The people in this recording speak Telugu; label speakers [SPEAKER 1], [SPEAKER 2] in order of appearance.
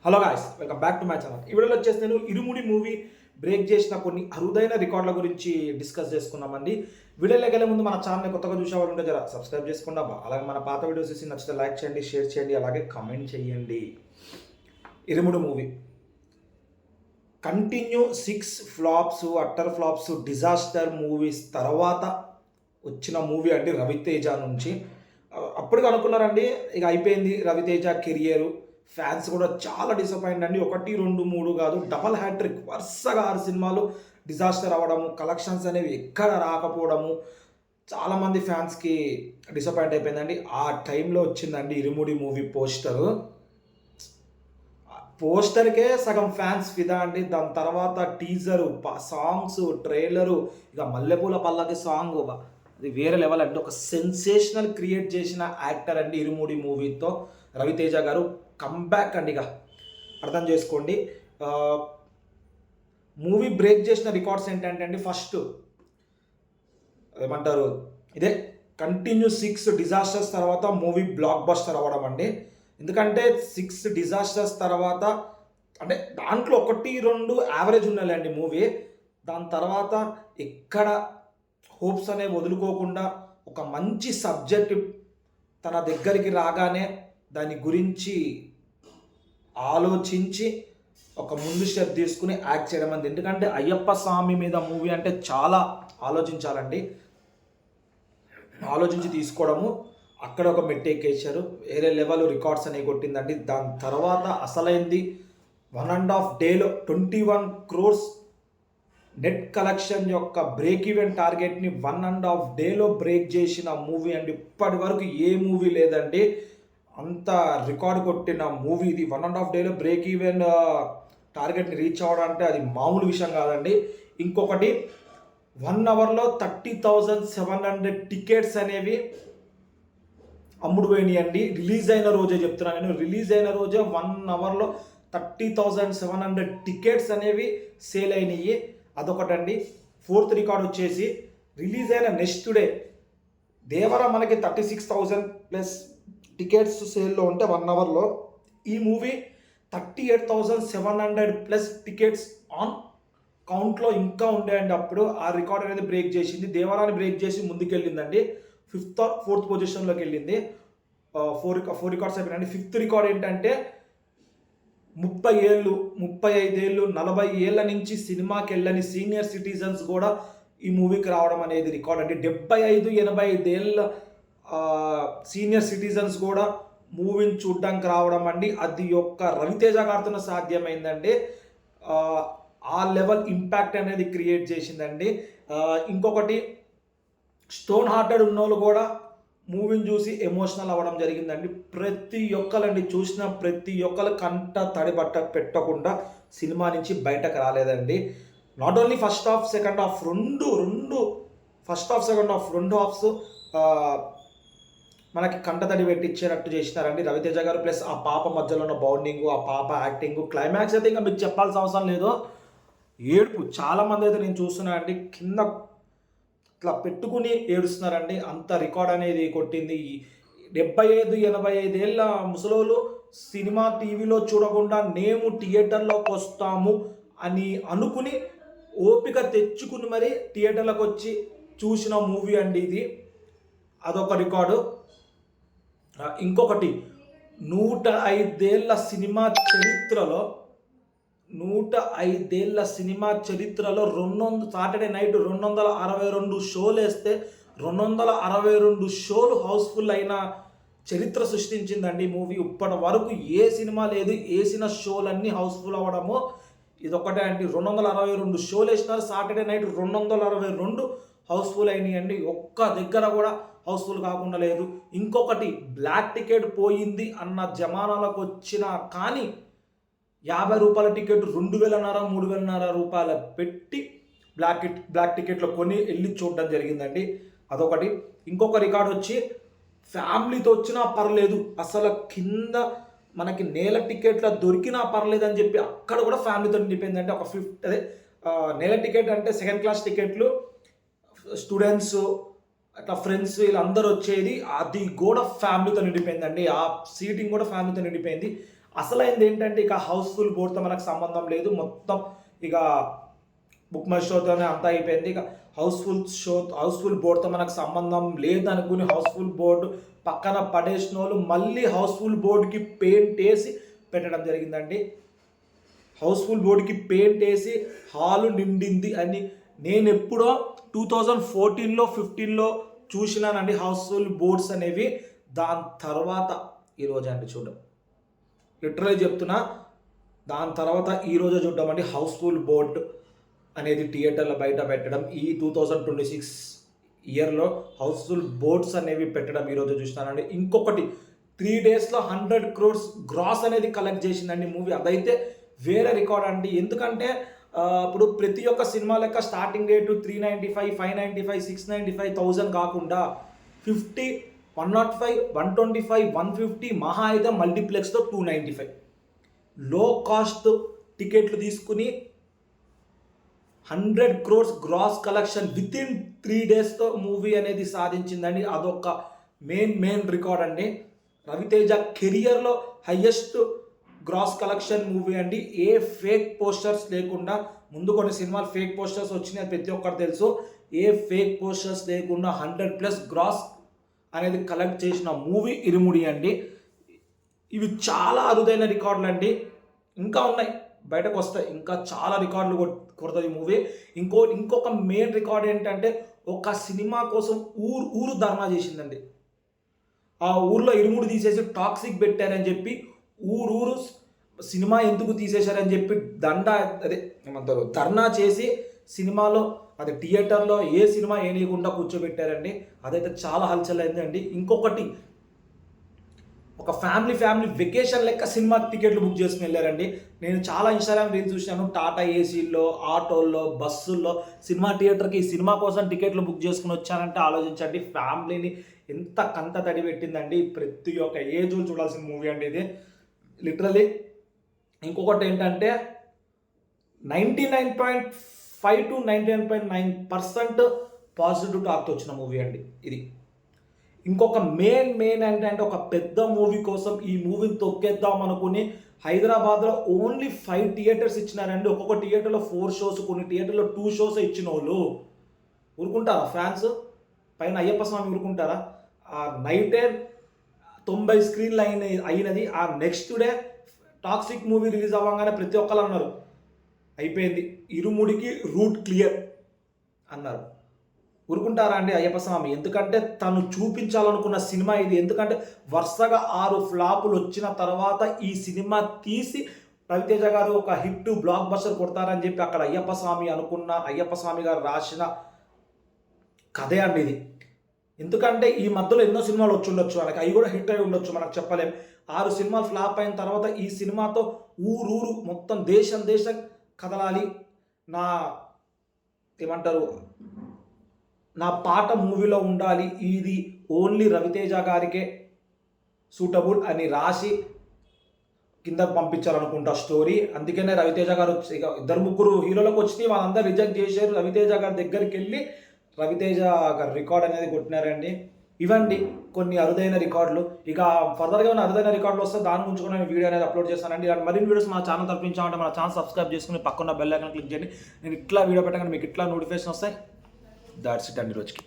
[SPEAKER 1] Hello guys, welcome back to my channel. ఈ వీడియోలో వచ్చేసి నేను ఇరుముడి మూవీ బ్రేక్ చేసిన కొన్ని అరుదైన రికార్డుల గురించి డిస్కస్ చేసుకున్నామండి. వీడియోలోకి వెళ్ళే ముందు మన ఛానల్ని కొత్తగా చూసేవాళ్ళు ఉంటే జర సబ్స్క్రైబ్ చేసుకుంటా. అలాగే మన పాత వీడియోస్ చూసి నచ్చితే లైక్ చేయండి, షేర్ చేయండి, అలాగే కామెంట్ చేయండి. Irumudi movie continue 6 flops, utter flops, disaster movies తర్వాత వచ్చిన మూవీ అండి రవితేజ నుంచి. అప్పటికి అనుకున్నారండి ఇక అయిపోయింది రవితేజ కెరియరు. ఫ్యాన్స్ కూడా చాలా డిసప్పాయింట్ అండి. 1, 2, 3 కాదు, డబల్ హ్యాట్రిక్ వరుసగా 6 సినిమాలు డిజాస్టర్ అవ్వడము, కలెక్షన్స్ అనేవి ఎక్కడ రాకపోవడము, చాలామంది ఫ్యాన్స్కి డిసప్పాయింట్ అయిపోయిందండి. ఆ టైంలో వచ్చిందండి ఇరుముడి మూవీ పోస్టర్కే సగం ఫ్యాన్స్ ఫిదా అండి. దాని తర్వాత టీజరు, సాంగ్స్, ట్రైలరు, ఇక మల్లెపూల పల్లకి సాంగ్, అది వేరే లెవెల్ అండి. ఒక సెన్సేషనల్ క్రియేట్ చేసిన యాక్టర్ అండి ఇరుముడి మూవీతో రవితేజ గారు. కంబ్యాక్ అండి, ఇక అర్థం చేసుకోండి. మూవీ బ్రేక్ చేసిన రికార్డ్స్ ఏంటంటే అండి, ఫస్ట్ ఏమంటారు, ఇదే కంటిన్యూ 6 డిజాస్టర్స్ తర్వాత మూవీ బ్లాక్ బస్టర్ అవ్వడం అండి. ఎందుకంటే 6 డిజాస్టర్స్ తర్వాత అంటే దాంట్లో 1, 2 యావరేజ్ ఉన్నాయండి మూవీ. దాని తర్వాత ఎక్కడ హోప్స్ అనేవి వదులుకోకుండా ఒక మంచి సబ్జెక్ట్ తన దగ్గరికి రాగానే దాని గురించి ఆలోచించి ఒక ముందు స్టెప్ తీసుకుని యాక్ట్ చేయడం అంది. ఎందుకంటే అయ్యప్ప స్వామి మీద మూవీ అంటే చాలా ఆలోచించాలండి. ఆలోచించి తీసుకోవడము, అక్కడ ఒక మెట్టెక్కేశారు. వేరే లెవెల్ రికార్డ్స్ అనేవి కొట్టిందండి. దాని తర్వాత అసలైంది 1.5 డేలో 21 crores నెట్ కలెక్షన్ యొక్క బ్రేక్ ఈవెన్ టార్గెట్ని 1.5 డేలో బ్రేక్ చేసిన మూవీ అండి. ఇప్పటి వరకు ఏ మూవీ లేదండి అంత రికార్డ్ కొట్టిన మూవీ ఇది. 1.5 డేలో బ్రేక్ ఈవెన్ టార్గెట్ని రీచ్ అవ్వడం అంటే అది మామూలు విషయం కాదండి. ఇంకొకటి 1 అవర్లో 30,700 టికెట్స్ అనేవి అమ్ముడు పోయినాయి అండి. రిలీజ్ అయిన రోజే చెప్తున్నాను నేను. రిలీజ్ అయిన రోజే 1 అవర్లో 30,700 టికెట్స్ అనేవి సేల్ అయినాయి. అదొకటండి. 4th రికార్డ్ వచ్చేసి రిలీజ్ అయిన నెక్స్ట్ డే దేవర మనకి 36,000 ప్లస్ టికెట్స్ సేల్లో ఉంటే 1 అవర్లో ఈ మూవీ 38,700 ప్లస్ టికెట్స్ ఆన్ కౌంట్లో ఇంకా ఉండేయండి. అప్పుడు ఆ రికార్డ్ అనేది బ్రేక్ చేసింది. దేవరాన్ని బ్రేక్ చేసి ముందుకెళ్ళిందండి. 5th or 4th పొజిషన్లోకి వెళ్ళింది. 4 రికార్డ్స్ అయిపోయినాయండి. 5th రికార్డ్ ఏంటంటే 30 ఏళ్ళు, 35 ఏళ్ళు, 40 ఏళ్ళ నుంచి సినిమాకి వెళ్ళని సీనియర్ సిటిజన్స్ కూడా ఈ మూవీకి రావడం అనేది రికార్డ్ అండి. 75, 85 ఏళ్ళ సీనియర్ సిటిజన్స్ కూడా మూవీని చూడడానికి రావడం అండి. అది యొక్క రవితేజ గారితో సాధ్యమైందండి. ఆ లెవెల్ ఇంపాక్ట్ అనేది క్రియేట్ చేసిందండి. ఇంకొకటి స్టోన్ హార్టెడ్ ఉన్నోళ్ళు కూడా మూవీని చూసి ఎమోషనల్ అవ్వడం జరిగిందండి. ప్రతి ఒక్కరండి చూసిన ప్రతి ఒక్కరు కంట తడిబట్ట పెట్టకుండా సినిమా నుంచి బయటకు రాలేదండి. Not only first half, second half రెండు ఫస్ట్ హాఫ్, సెకండ్ హాఫ్ 2 హాఫ్స్ మనకి కంటతడి పెట్టించేటట్టు చేసినారండి రవితేజ గారు. ప్లస్ ఆ పాప మధ్యలో ఉన్న బౌండింగ్, ఆ పాప యాక్టింగ్, క్లైమాక్స్ అయితే ఇంకా మీకు చెప్పాల్సిన అవసరం లేదు. ఏడుపు చాలామంది అయితే నేను చూస్తున్నా అండి, కింద ఇట్లా పెట్టుకుని ఏడుస్తున్నారండి. అంత రికార్డ్ అనేది కొట్టింది. 75, 85 ఏళ్ళ ముసలోళ్ళు సినిమా టీవీలో చూడకుండా మేము థియేటర్లోకి వస్తాము అని అనుకుని ఓపిక తెచ్చుకుని మరి థియేటర్లోకి వచ్చి చూసిన మూవీ అండి ఇది. అదొక రికార్డు. ఇంకొకటి 105 ఏళ్ళ సినిమా చరిత్రలో 105 ఏళ్ళ సినిమా చరిత్రలో సాటర్డే నైట్ 262 షోలు వేస్తే 262 షోలు హౌస్ఫుల్ అయిన చరిత్ర సృష్టించిందండి ఈ మూవీ. ఇప్పటి వరకు ఏ సినిమా లేదు వేసిన షోలన్నీ హౌస్ఫుల్ అవ్వడము ఇదొక్కటే అండి. 262 షోలు వేసినారు. సాటర్డే నైట్ 262 హౌస్ఫుల్ అయినాయి అండి. ఒక్క దగ్గర కూడా హౌస్ఫుల్ కాకుండా లేదు. ఇంకొకటి బ్లాక్ టికెట్ పోయింది అన్న జమానాలకు వచ్చిన కానీ 50 రూపాయల టికెట్ 2,500, 3,500 రూపాయలు పెట్టి బ్లాక్ టికెట్లో కొని వెళ్ళి చూడడం జరిగిందండి. అదొకటి. ఇంకొక రికార్డ్ వచ్చి ఫ్యామిలీతో వచ్చినా పర్లేదు, అసలు కింద మనకి నేల టికెట్లో దొరికినా పర్లేదు అని చెప్పి అక్కడ కూడా ఫ్యామిలీతో నిండిపోయిందండి. ఒక 5th అదే నేల టికెట్ అంటే 2nd క్లాస్ టికెట్లు, స్టూడెంట్స్ అట్లా ఫ్రెండ్స్ వీళ్ళందరూ వచ్చేది. అది కూడా ఫ్యామిలీతో నిండిపోయిందండి. ఆ సీటింగ్ కూడా ఫ్యామిలీతో నిండిపోయింది. అసలైంది ఏంటంటే ఇక హౌస్ఫుల్ బోర్డ్తో మనకు సంబంధం లేదు, మొత్తం ఇక బుక్ మై షోతోనే అంతా అయిపోయింది. ఇక హౌస్ఫుల్ బోర్డ్తో మనకు సంబంధం లేదనుకుని హౌస్ఫుల్ బోర్డు పక్కన పడేసిన వాళ్ళు మళ్ళీ హౌస్ఫుల్ బోర్డుకి పెయింట్ వేసి పెట్టడం జరిగిందండి. హౌస్ఫుల్ బోర్డుకి పెయింట్ వేసి హాలు నిండింది అని నేను ఎప్పుడో 2014లో 15లో చూసినానండి హౌస్ఫుల్ బోర్డ్స్ అనేవి. దాని తర్వాత ఈరోజు అండి చూడడం, లిటరల్లీ చెప్తున్నా, దాని తర్వాత ఈరోజు చూడడం అండి హౌస్ఫుల్ బోర్డ్ అనేది థియేటర్లో బయట పెట్టడం. ఈ 2026 ఇయర్లో హౌస్ఫుల్ బోర్డ్స్ అనేవి పెట్టడం ఈరోజు చూసినానండి. ఇంకొకటి 3 డేస్లో 100 crores గ్రాస్ అనేది కలెక్ట్ చేసిందండి మూవీ. అదైతే వేరే రికార్డ్ అండి. ఎందుకంటే ఇప్పుడు ప్రతి ఒక్క సినిమా లెక్క స్టార్టింగ్ రేటు 395, 595, 695, 1000 కాకుండా 50, 105, 125, 150, మహా అయితే మల్టీప్లెక్స్తో 295 లో కాస్ట్ టికెట్లు తీసుకుని 100 crores gross collection with in 3 డేస్తో మూవీ అనేది సాధించిందండి. అదొక మెయిన్ రికార్డ్ అండి. రవితేజ కెరియర్లో హయ్యెస్ట్ గ్రాస్ కలెక్షన్ మూవీ అండి. ఏ ఫేక్ పోస్టర్స్ లేకుండా, ముందు కొన్ని సినిమాలు ఫేక్ పోస్టర్స్ వచ్చినాయి, ప్రతి ఒక్కరు తెలుసు. ఏ ఫేక్ పోస్టర్స్ లేకుండా 100+ గ్రాస్ అనేది కలెక్ట్ చేసిన మూవీ ఇరుముడి అండి. ఇవి చాలా అరుదైన రికార్డులు అండి. ఇంకా ఉన్నాయి, బయటకు వస్తాయి, ఇంకా చాలా రికార్డులు కొడుతుంది మూవీ. ఇంకొక మెయిన్ రికార్డ్ ఏంటంటే, ఒక సినిమా కోసం ఊరు ధర్నా చేసిందండి. ఆ ఊర్లో ఇరుముడి తీసేసి టాక్సిక్ పెట్టారని చెప్పి ఊరు సినిమా ఎందుకు తీసేశారని చెప్పి ఏమంటారు ధర్నా చేసి సినిమాలో అది థియేటర్లో ఏ సినిమా ఏనియకుండా కూర్చోబెట్టారండి. అదైతే చాలా హల్చల్ అయిందండి. ఇంకొకటి, ఒక ఫ్యామిలీ వెకేషన్ లెక్క సినిమా టికెట్లు బుక్ చేసుకుని వెళ్ళారండి. నేను చాలా ఇన్స్టాగ్రామ్ రీల్స్ చూశాను. టాటా ఏసీల్లో, ఆటోల్లో, బస్సుల్లో సినిమా థియేటర్కి ఈ సినిమా కోసం టికెట్లు బుక్ చేసుకుని వచ్చానంటే ఆలోచించండి. ఫ్యామిలీని ఎంత కంట తడి పెట్టిందండి. ప్రతి ఒక్క ఏజ్ చూడాల్సిన మూవీ అండి ఇది, లిటరలీ. ఇంకొకటి ఏంటంటే 99.5 to 99.9% పాజిటివ్ టాక్తో వచ్చిన మూవీ అండి ఇది. ఇంకొక మెయిన్ ఏంటంటే, ఒక పెద్ద మూవీ కోసం ఈ మూవీని తొక్కేద్దాం అనుకుని హైదరాబాద్లో ఓన్లీ 5 థియేటర్స్ ఇచ్చినారండి. ఒక్కొక్క థియేటర్లో 4 షోస్, కొన్ని థియేటర్లో 2 షోస్ ఇచ్చిన వాళ్ళు ఊరుకుంటారా? ఫ్యాన్స్ పైన అయ్యప్ప స్వామి ఊరుకుంటారా? ఆ నైటే 90 స్క్రీన్లు అయినది. ఆ next day toxic movie release అవ్వగానే ప్రతి ఒక్కరు అన్నారు అయిపోయింది, ఇరుముడికి రూట్ క్లియర్ అన్నారు. ఊరుకుంటారా అండి అయ్యప్ప స్వామి? ఎందుకంటే తను చూపించాలనుకున్న సినిమా ఇది. ఎందుకంటే వరుసగా 6 ఫ్లాపులు వచ్చిన తర్వాత ఈ సినిమా తీసి రవితేజ గారు ఒక హిట్ బ్లాక్ బస్టర్ కొడతారని చెప్పి అక్కడ అయ్యప్ప స్వామి అనుకున్న, అయ్యప్ప స్వామి గారు రాసిన కథే అండి ఇది. ఎందుకంటే ఈ మధ్యలో ఎన్నో సినిమాలు వచ్చి ఉండొచ్చు, మనకి అవి కూడా హిట్ అయి ఉండొచ్చు, మనకు చెప్పలేం. 6 సినిమాలు ఫ్లాప్ అయిన తర్వాత ఈ సినిమాతో ఊరు మొత్తం దేశం కదలాలి, నా ఏమంటారు నా పాట మూవీలో ఉండాలి, ఇది ఓన్లీ రవితేజ గారికే సూటబుల్ అని రాసి కిందకు పంపించాలనుకుంటా స్టోరీ. అందుకనే రవితేజ గారు ఇక 2-3 హీరోలకు వచ్చి వాళ్ళందరూ రిజెక్ట్ చేశారు. రవితేజ గారి దగ్గరికి వెళ్ళి రవితేజ గారు రికార్డ్ అనేది కొట్టినారండి. ఇవండి కొన్ని అరుదైన రికార్డులు. ఇక ఫర్దర్గా ఉన్న అరుదైన రికార్డులు వస్తే దాని గురించి కూడా నేను వీడియో అనేది అప్లోడ్ చేస్తానండి. ఇలాంటి మరిన్ని వీడియోస్ మన ఛానల్ తరపించామంటే మన ఛానల్ సబ్స్క్రైబ్ చేసుకుని పక్కన బెల్ ఐకాన్ క్లిక్ చేయండి. నేను ఇట్లా వీడియో పెట్టగానే మీకు ఇట్లా నోటిఫికేషన్ వస్తాయి. దాట్స్ ఇట్ అండి రోజుకి.